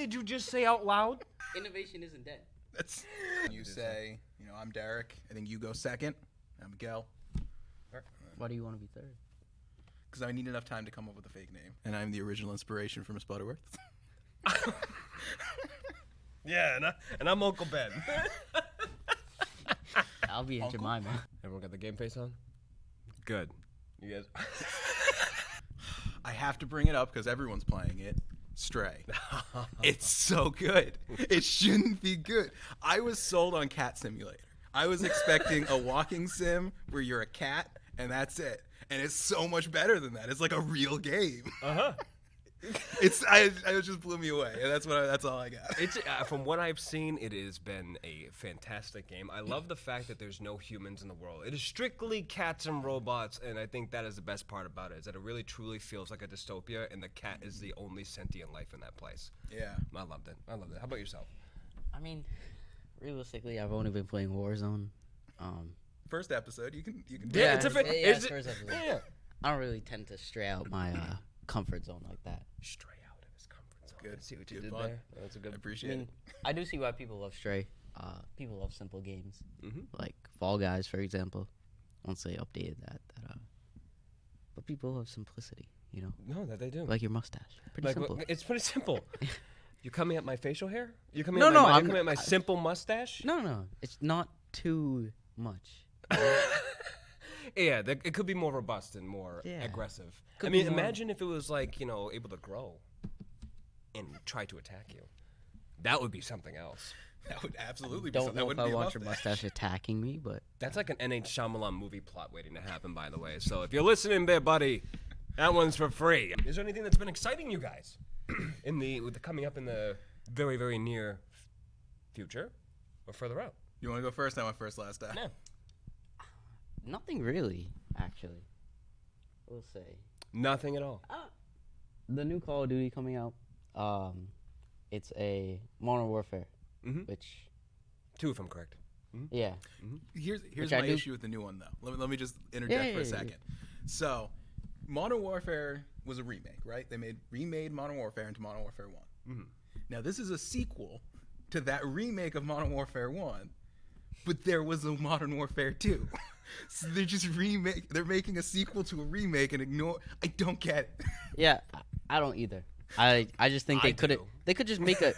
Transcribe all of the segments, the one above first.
did you just say out loud? Innovation isn't dead. That's. You say, I'm Derek. I think you go second. I'm Miguel. Why do you want to be third? Because I need enough time to come up with a fake name. And I'm the original inspiration for Miss Butterworth. Yeah, and I'm Uncle Ben. I'll be Aunt Jemima. Everyone got the game face on? Good. You guys. I have to bring it up because everyone's playing it. Stray. It's so good. It shouldn't be good. I was sold on Cat Simulator. I was expecting a walking sim where you're a cat and that's it. And it's so much better than that. It's like a real game. Uh-huh. It just blew me away, and that's all I got. It's from what I've seen, it has been a fantastic game. I love the fact that there's no humans in the world. It is strictly cats and robots, and I think that is the best part about it, is that it really truly feels like a dystopia, and the cat is the only sentient life in that place. Yeah, I loved it. How about yourself? I mean, realistically, I've only been playing Warzone. First episode, you can. Yeah, it's first episode. Yeah. I don't really tend to stray out my comfort zone like that. Stray out of his comfort zone. Good. See what you Good did fun. there? That's a good. I appreciate it. I do see why people love Stray. People love simple games, Mm-hmm. like Fall Guys, for example. Once they updated that. But people love simplicity, No, that they do. like your mustache. Pretty simple. It's pretty simple. You coming at my facial hair? You coming No, at no, my, I'm- you coming at my simple mustache? No, it's not too much. Yeah, it could be more robust and more Yeah. aggressive. Could I mean, be more- imagine if it was like, able to grow and try to attack you. That would be something else. That would absolutely be Don't something. know That if wouldn't I be a want your mustache. mustache attacking me, but That's like an N.H. Shyamalan movie plot waiting to happen, by the way. So if you're listening there, buddy, that one's for free. Is there anything that's been exciting you guys coming up in the very, very near future or further out? You want to go first? I went first last time. Yeah. nothing really, actually. We'll say. Nothing at all. The new Call of Duty coming out, it's a Modern Warfare, Mhm. which, 2 if I'm correct. yeah. Here's Which I my do- issue with the new one, though. Let me just interject for a Yeah. second. So, Modern Warfare was a remake, right? They remade Modern Warfare into Modern Warfare 1. Mhm. Now, this is a sequel to that remake of Modern Warfare 1, but there was a Modern Warfare 2. So they're making a sequel to a remake and I don't get it. Yeah, I don't either. I just think I they could just make a,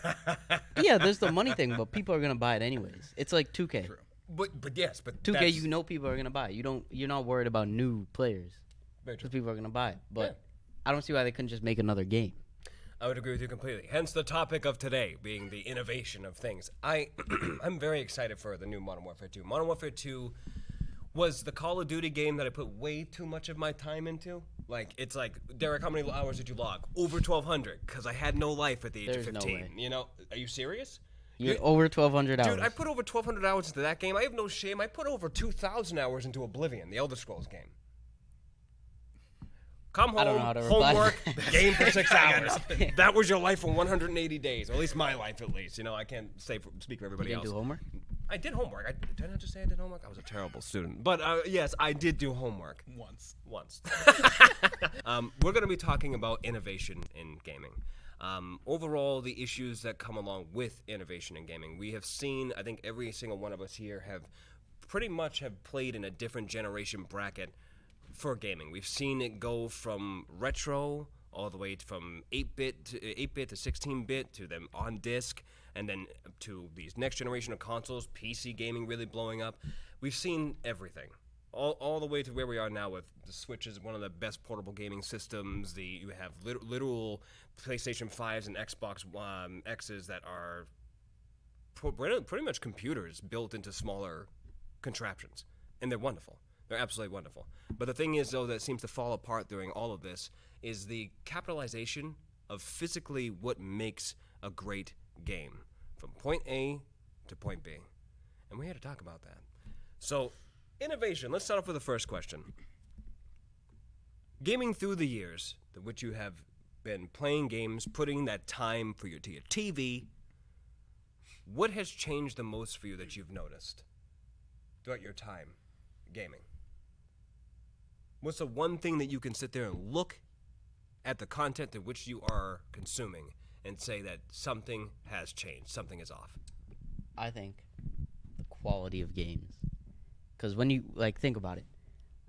yeah, there's the money thing, but people are going to buy it anyways. It's like 2K. True. But yes, but 2K, that's people are going to buy it. You're not worried about new players very true. because people are going to buy it. But Yeah. I don't see why they couldn't just make another game. I would agree with you completely. Hence the topic of today being the innovation of things. I'm very excited for the new Modern Warfare 2. Modern Warfare 2 was the Call of Duty game that I put way too much of my time into. Like, it's like, Derek, how many hours did you log? Over 1,200, because I had no life at the age There's of no 15. way. Are you serious? You're over 1,200 hours. Dude, I put over 1,200 hours into that game. I have no shame. I put over 2,000 hours into Oblivion, the Elder Scrolls game. Come I don't home, know how to reply. homework, game for 6 hours. That was your life for 180 days, or at least my life, at least. I can't speak for everybody You didn't else. do homework? I did homework. Did I not just say I did homework? I was a terrible student. But yes, I did do homework. Once. We're going to be talking about innovation in gaming. Overall, the issues that come along with innovation in gaming. We have seen, I think every single one of us here have pretty much have played in a different generation bracket for gaming. We've seen it go from retro all the way from 8-bit to 16-bit to them on disc, and then to these next generation of consoles, PC gaming really blowing up. We've seen everything. All the way to where we are now with the Switch is one of the best portable gaming systems. You have literal PlayStation 5s and Xbox X's that are pretty much computers built into smaller contraptions, and they're wonderful. They're absolutely wonderful. But the thing is, though, that seems to fall apart during all of this is the capitalization of physically what makes a great game from point A to point B. And we're here to talk about that. So, innovation. Let's start off with the first question. Gaming through the years, to which you have been playing games, putting that time to your TV, what has changed the most for you that you've noticed throughout your time gaming? What's the one thing that you can sit there and look at the content in which you are consuming and say that something has changed, something is off? I think the quality of games. Because when you, think about it.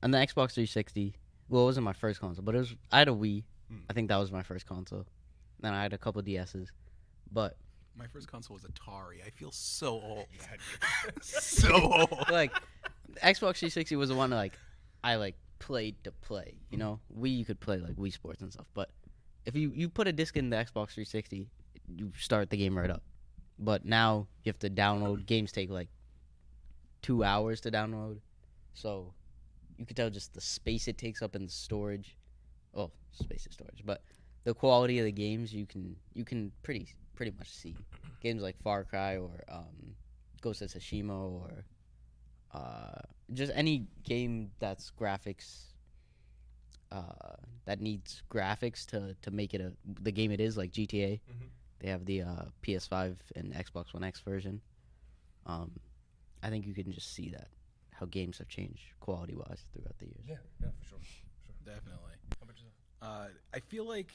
On the Xbox 360, well, it wasn't my first console, but I had a Wii. I think that was my first console. Then I had a couple DSs. But My first console was Atari. I feel so old. So old. Xbox 360 was the one that, I played to play, you know? Wii, you could play, Wii Sports and stuff. But if you put a disc in the Xbox 360, you start the game right up. But now you have to download. Games take, 2 hours to download. So you could tell just the space it takes up in the storage. Well, space is storage. But the quality of the games, you can pretty much see. Games like Far Cry or Ghost of Tsushima or just any game that's graphics that needs graphics to make it the game it is, like GTA. They have the PS5 and Xbox One X version. I think you can just see that how games have changed quality-wise throughout the years. Yeah, for sure. Definitely. How about yourself? I feel like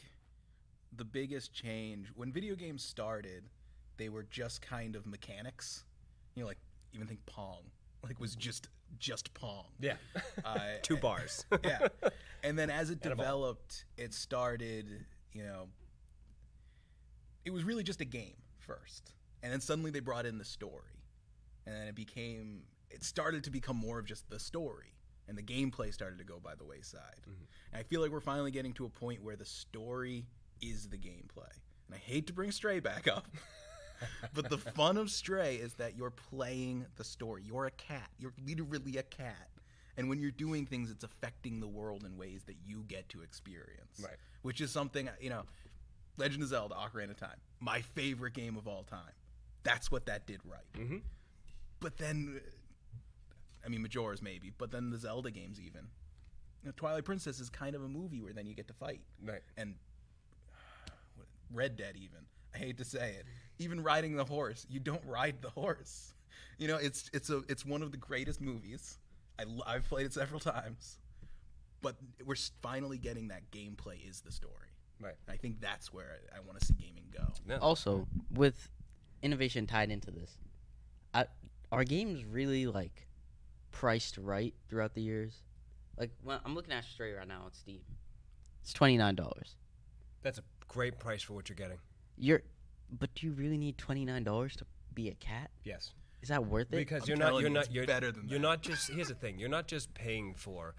the biggest change when video games started, they were just kind of mechanics. You know, even think Pong, was just Pong. Yeah. 2 bars. Yeah. And then as it developed, it started, it was really just a game first. And then suddenly they brought in the story. And then it started to become more of just the story. And the gameplay started to go by the wayside. And I feel like we're finally getting to a point where the story is the gameplay. And I hate to bring Stray back up, but the fun of Stray is that you're playing the story. You're a cat. You're literally a cat. And when you're doing things, it's affecting the world in ways that you get to experience. Right. Which is something, Legend of Zelda, Ocarina of Time, my favorite game of all time. That's what that did right. But then, Majora's maybe, but then the Zelda games even. Twilight Princess is kind of a movie where then you get to fight. Right. And Red Dead even. I hate to say it. Even riding the horse, you don't ride the horse. It's one of the greatest movies. I've played it several times. But we're finally getting that gameplay is the story. Right. I think that's where I want to see gaming go. Yeah. Also, with innovation tied into this, are games really priced right throughout the years? When I'm looking at Stray right now on Steam, it's $29. That's a great price for what you're getting. But do you really need $29 to be a cat? Yes. Is that worth it? Because you're better than you're that. not just here's the thing, you're not just paying for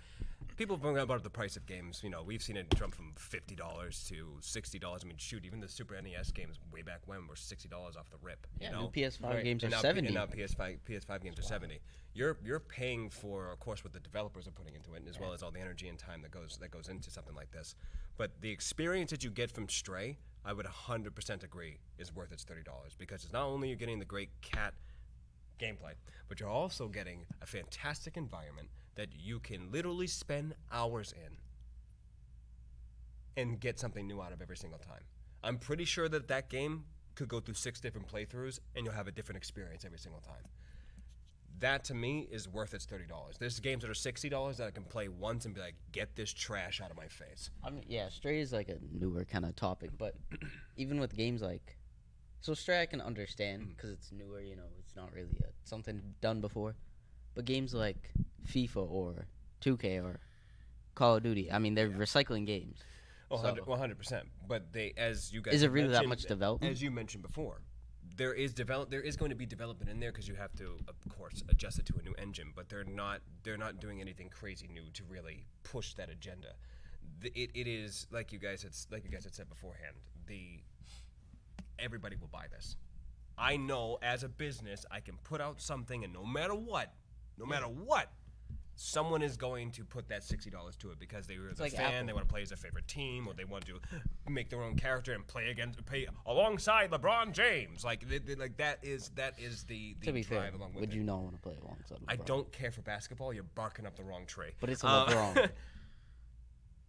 people bring up about the price of games. We've seen it jump from $50 to $60. Shoot, even the Super NES games way back when were $60 off the rip. New PS5 games and are now, $70. And now PS5 games are $70. You're paying for, of course, what the developers are putting into it, as well as all the energy and time that goes into something like this. But the experience that you get from Stray, I would 100% agree, is worth its $30 because it's not only you're getting the great cat gameplay, but you're also getting a fantastic environment that you can literally spend hours in and get something new out of every single time. I'm pretty sure that game could go through 6 different playthroughs and you'll have a different experience every single time. That to me is worth its $30. There's games that are $60 that I can play once and be like, get this trash out of my face. Stray is a newer kind of topic, but even with games so Stray I can understand because it's newer, it's not really something done before. But games like FIFA or 2K or Call of Duty, they're recycling games. 100%. But as you guys is it really that much development? As you mentioned before, there is going to be development in there because you have to, of course, adjust it to a new engine. But they're not doing anything crazy new to really push that agenda. It is like you guys had said beforehand. Everybody will buy this. I know as a business I can put out something, and no matter what, someone is going to put that $60 to it because they're a fan. Apple. They want to play as their favorite team, or they want to make their own character and play alongside LeBron James. That is the to be drive fair, along with would it. you not want to play alongside LeBron? I don't care for basketball. You're barking up the wrong tree. But it's a LeBron.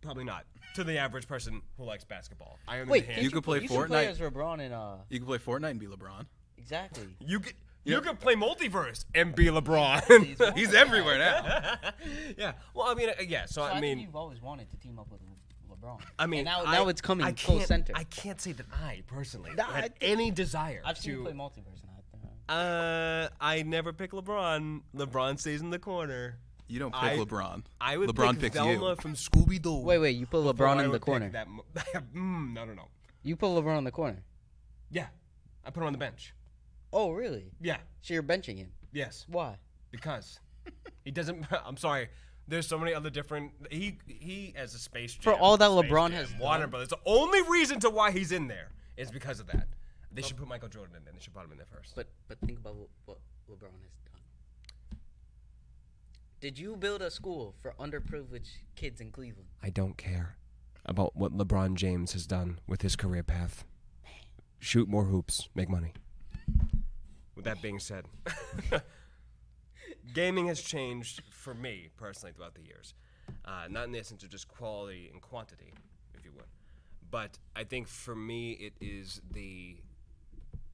Probably not to the average person who likes basketball. Wait, you could play you Fortnite. Play as LeBron and You can play Fortnite and be LeBron. Exactly. You could play multiverse and be LeBron. He's everywhere now. Yeah. Well, yeah. So I think mean, you've always wanted to team up with LeBron. LeBron. I mean, and now it's coming I full can't- center. I can't say that I personally Nah, I had think- any desire I've seen to. you play multiverse now. I never pick LeBron. LeBron stays in the corner. You don't pick I- LeBron. I would LeBron pick picks Velma you. from Scooby Doo. Wait, you put LeBron in the corner. No. You put LeBron in the corner. Yeah, I put him on the bench. Oh, really? Yeah. So you're benching him? Yes. Why? Because he doesn't. I'm sorry. There's so many other different. He as a Space Jam. For all that Space LeBron Jam, has Warner done. Brothers. The only reason to why he's in there is because of that. They should put Michael Jordan in there. They should put him in there first. But think about what LeBron has done. Did you build a school for underprivileged kids in Cleveland? I don't care about what LeBron James has done with his career path. Shoot more hoops, make money. With that being said, gaming has changed for me personally throughout the years. Not in the essence of just quality and quantity, if you would. But I think for me it is the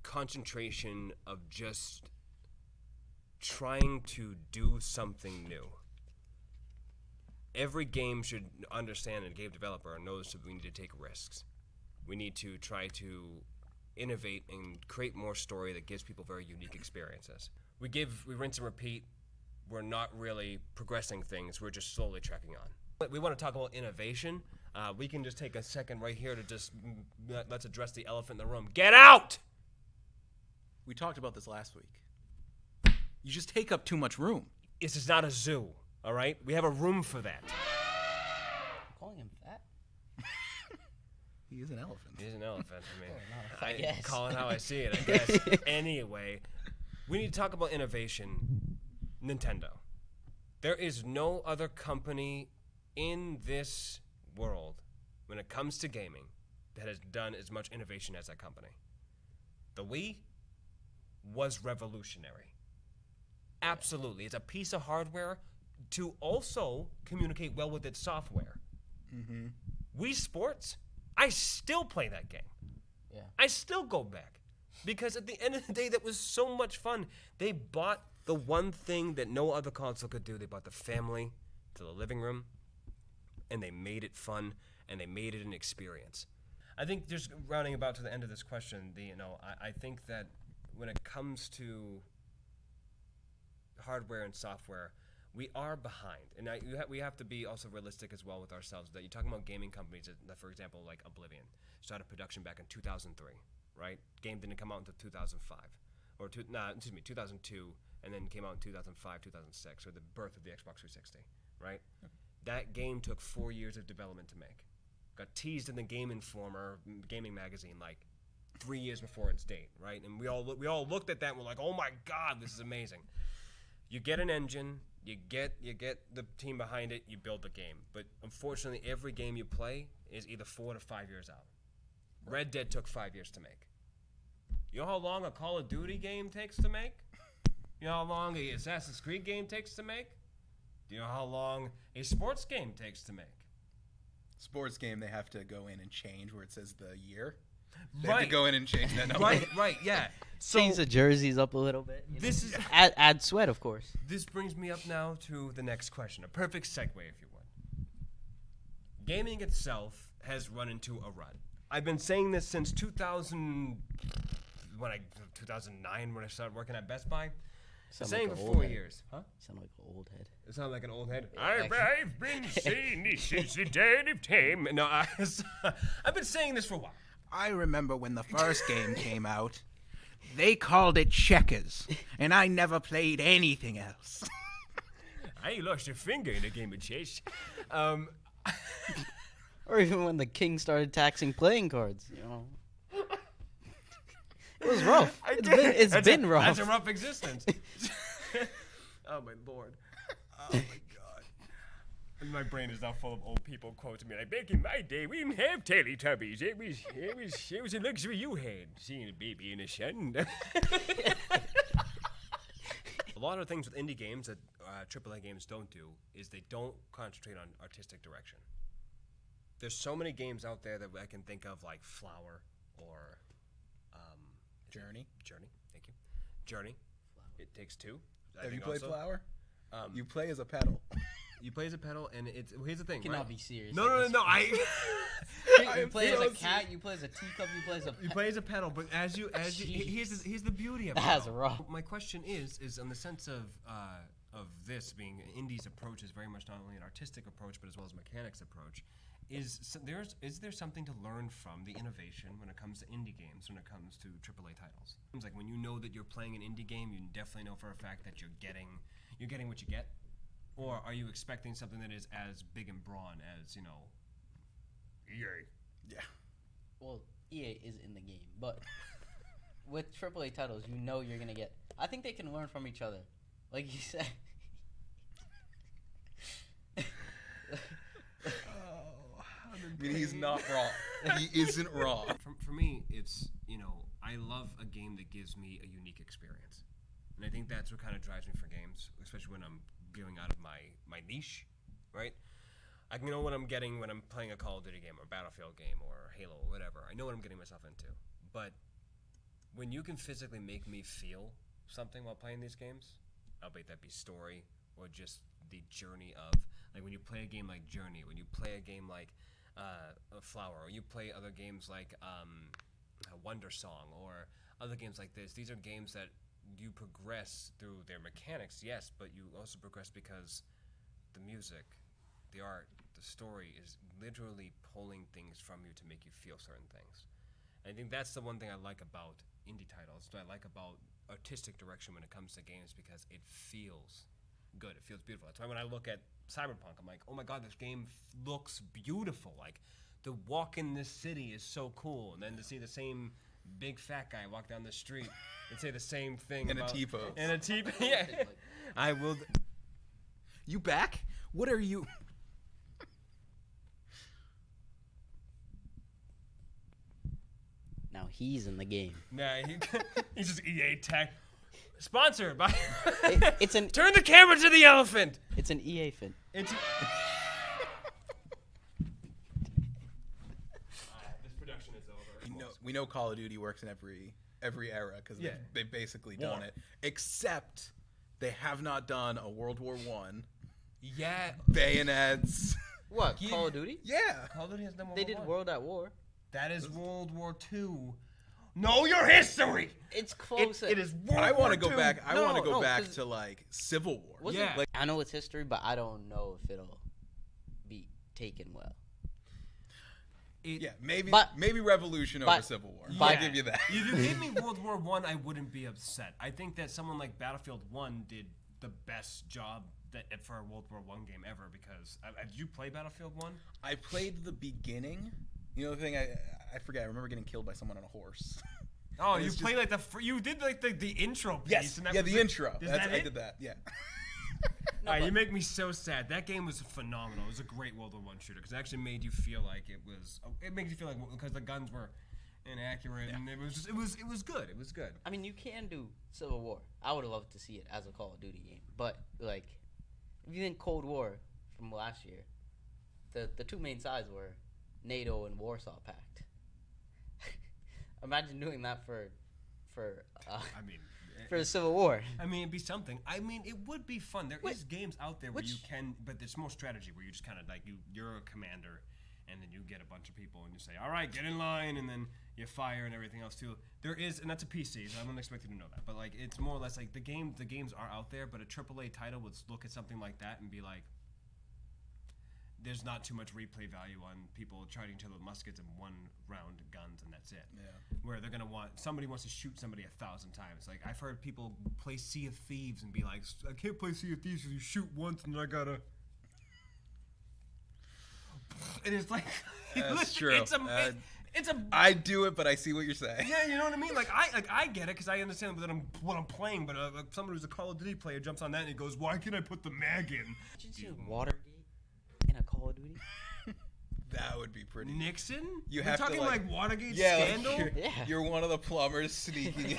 concentration of just trying to do something new. Every game should understand, and a game developer knows that we need to take risks. We need to try to innovate and create more story that gives people very unique experiences. We rinse and repeat. We're not really progressing things. We're just slowly trekking on. We want to talk about innovation. We can just take a second right here to just let's address the elephant in the room. Get out! We talked about this last week. You just take up too much room. This is not a zoo, all right? We have a room for that. Calling him fat? He is an elephant. He's an elephant. I mean, I guess. call it how I see it, I guess. Anyway, we need to talk about innovation. Nintendo. There is no other company in this world when it comes to gaming that has done as much innovation as that company. The Wii was revolutionary. Absolutely. It's a piece of hardware to also communicate well with its software. Mm-hmm. Wii Sports, I still play that game. Yeah. I still go back because at the end of the day, that was so much fun. They bought the one thing that no other console could do. They brought the family to the living room, and they made it fun, and they made it an experience. I think just rounding about to the end of this question, I think that when it comes to hardware and software, we are behind, and we have to be also realistic as well with ourselves. That you're talking about gaming companies that, for example, like Oblivion, started production back in 2003, right? Game didn't come out until 2005, 2002, and then came out in 2005, 2006, or the birth of the Xbox 360, right? That game took 4 years of development to make. Got teased in the Game Informer gaming magazine like 3 years before its date, right? And we all looked at that and we're like, oh my God, this is amazing. You get an engine, you get the team behind it, you build the game. But unfortunately, every game you play is either 4 to 5 years out. Red Dead took 5 years to make. You know how long a Call of Duty game takes to make? You know how long a Assassin's Creed game takes to make? Do you know how long a sports game takes to make? Sports game, they have to go in and change where it says the year. They Right. have to go in and change that number. Right, yeah. So Change the jerseys up a little bit. this is Add sweat, of course. this brings me up now to the next question. A perfect segue, if you would. Gaming itself has run into a rut. I've been saying this since 2009 when I started working at Best Buy. Sound Saying like for an 4 old head. years. Huh? Sound like an old head. It sounds like an old head. Actually- I've been saying this since the dawn of time. No, I've been saying this for a while. I remember when the first game came out, they called it checkers, and I never played anything else. I lost a finger in a game of chess. Or even when the king started taxing playing cards, you know. It was rough. It's been rough. That's a rough existence. Oh my lord. Oh my god. And my brain is now full of old people quoting me like, back in my day, we didn't have Teletubbies. It was a luxury you had, seeing a baby in the sun. A lot of things with indie games that AAA games don't do is they don't concentrate on artistic direction. There's so many games out there that I can think of, like Flower or Journey. Thank you. Journey. It Takes Two. I Have you think played also. Flower? Um, You play as a pedal. You play as a pedal, and here's the thing. Cannot right? be serious. No, no, no, no. You play as a cat. You play as a teacup. You play as a. You play as a pedal, but here's the beauty of it. That's though. rough. My question is on the sense of this being Indie's approach is very much not only an artistic approach, but as well as mechanics approach. Is there something to learn from the innovation when it comes to indie games, when it comes to AAA titles? It's like when you know that you're playing an indie game, you definitely know for a fact that you're getting what you get, or are you expecting something that is as big and brawn as EA? Yeah. Well, EA is in the game, but with AAA titles, you know you're gonna get. I think they can learn from each other, like you said. I mean, he's not wrong. He isn't wrong. For me, it's, I love a game that gives me a unique experience. And I think that's what kind of drives me for games, especially when I'm getting out of my niche, right? I know what I'm getting when I'm playing a Call of Duty game or a Battlefield game or Halo or whatever. I know what I'm getting myself into. But when you can physically make me feel something while playing these games, albeit that be story or just the journey of, like when you play a game like Journey, when you play a game like Flower, or you play other games like Wonder Song or other games like this. These are games that you progress through their mechanics, yes, but you also progress because the music, the art, the story is literally pulling things from you to make you feel certain things. And I think that's the one thing I like about indie titles. I like about artistic direction when it comes to games because it feels good. It feels beautiful. That's why when I look at Cyberpunk, I'm like, oh my god, this game looks beautiful. Like, the walk in this city is so cool. And then to see the same big fat guy walk down the street and say the same thing In about... a T-pose. In a T-pose, yeah. I will... You back? What are you... Now he's in the game. Nah, he's just EA Tech. Sponsored by... It's an Turn the camera to the elephant! It's an EA fin. It's... This production is over. We know Call of Duty works in every era because they've basically done it. Except they have not done a World War I. Yeah. Bayonets. What? Call of Duty? Yeah. Call of Duty has done World They War did I. World at War. That is World War II. Know your history. It's close. It is World I War want to go II. back. I want to go no, back 'cause- to like Civil War. Wasn't Yeah. like, I know it's history, but I don't know if it'll be taken well. Yeah, maybe But- Revolution over Civil War. but- I'll give you that. If you gave me World War I wouldn't be upset. I think that someone like Battlefield 1 did the best job for a World War I game ever because... did you play Battlefield 1? I played the beginning. You know the thing I forget. I remember getting killed by someone on a horse. Oh, And you it's played like you did like the intro piece. Yes. And that Yeah, was the it? intro. Is that I it? did that. Yeah. No, You but- make me so sad. That game was phenomenal. It was a great World War I shooter because it actually made you feel like it was. It makes you feel like because the guns were inaccurate and it was just it was good. It was good. I mean, you can do Civil War. I would have loved to see it as a Call of Duty game. But, like, if you think Cold War from last year, the two main sides were NATO and Warsaw Pact. Imagine doing that for I mean, the Civil War. I mean, it'd be something. I mean, it would be fun. There is games out there where you can, but there's more strategy where you just kind of like you're a commander, and then you get a bunch of people and you say, "All right, get in line," and then you fire and everything else too. There is, and that's a PC, so I wouldn't expect you to know that. But like, it's more or less like the games are out there, but a AAA title would look at something like that and be like, there's not too much replay value on people charging to the muskets and one round guns and that's it. Yeah. Where they're gonna somebody wants to shoot somebody 1,000 times. Like I've heard people play Sea of Thieves and be like, I can't play Sea of Thieves because you shoot once and I gotta. And it's like, That's true. It's a. I do it, but I see what you're saying. Yeah, you know what I mean. Like I get it because I understand what I'm playing. But like someone who's a Call of Duty player jumps on that and he goes, "Why can't I put the mag in?" Did you see Watergate in a Call of Duty? That would be pretty. Nixon? You We're have to, talking like Watergate Yeah, like scandal. you're one of the plumbers sneaking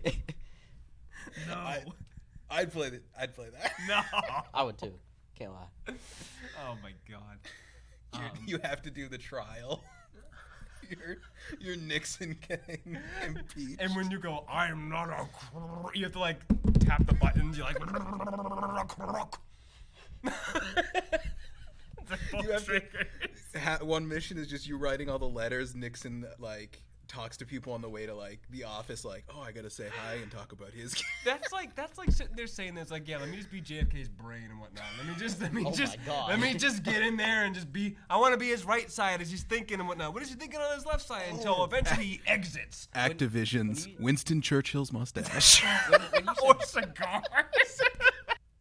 in. No. I'd play that. No. I would too. Can't lie. Oh my god. You have to do the trial. You're Nixon getting impeached. And when you go, I'm not a you have to like tap the buttons. You're like, you have to, one mission is just you writing all the letters. Nixon like talks to people on the way to like the office, like, oh, I gotta say hi and talk about his. That's like sitting there saying this, like, yeah, let me just be JFK's brain and whatnot. Let me just get in there and just be. I want to be his right side as he's thinking and whatnot. What is he thinking on his left side until eventually he exits? Activision's Winston Churchill's mustache. Or cigars.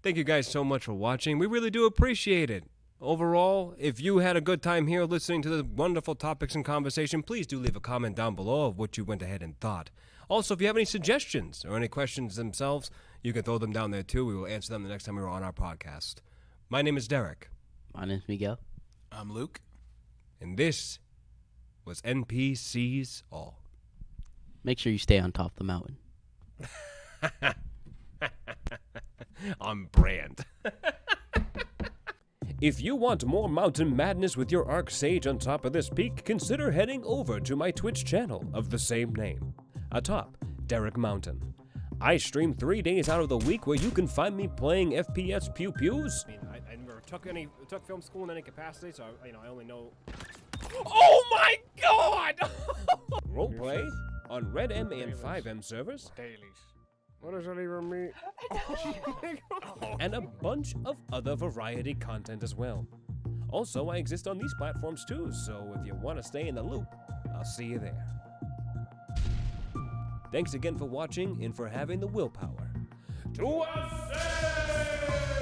Thank you guys so much for watching. We really do appreciate it. Overall, if you had a good time here listening to the wonderful topics and conversation, please do leave a comment down below of what you went ahead and thought. Also, if you have any suggestions or any questions themselves, you can throw them down there too. We will answer them the next time we're on our podcast. My name is Derek. My name's Miguel. I'm Luke. And this was NPCs All. Make sure you stay on top of the mountain. On brand. If you want more mountain madness with your Arc Sage on top of this peak, consider heading over to my Twitch channel of the same name. Atop Derek Mountain. I stream 3 days out of the week where you can find me playing FPS pew-pews. I never took film school in any capacity, so I only know. Oh my god! Roleplay on Red M and 5M servers. Dailies. What does that even mean? And a bunch of other variety content as well. Also, I exist on these platforms too, so if you want to stay in the loop, I'll see you there. Thanks again for watching and for having the willpower to ascend!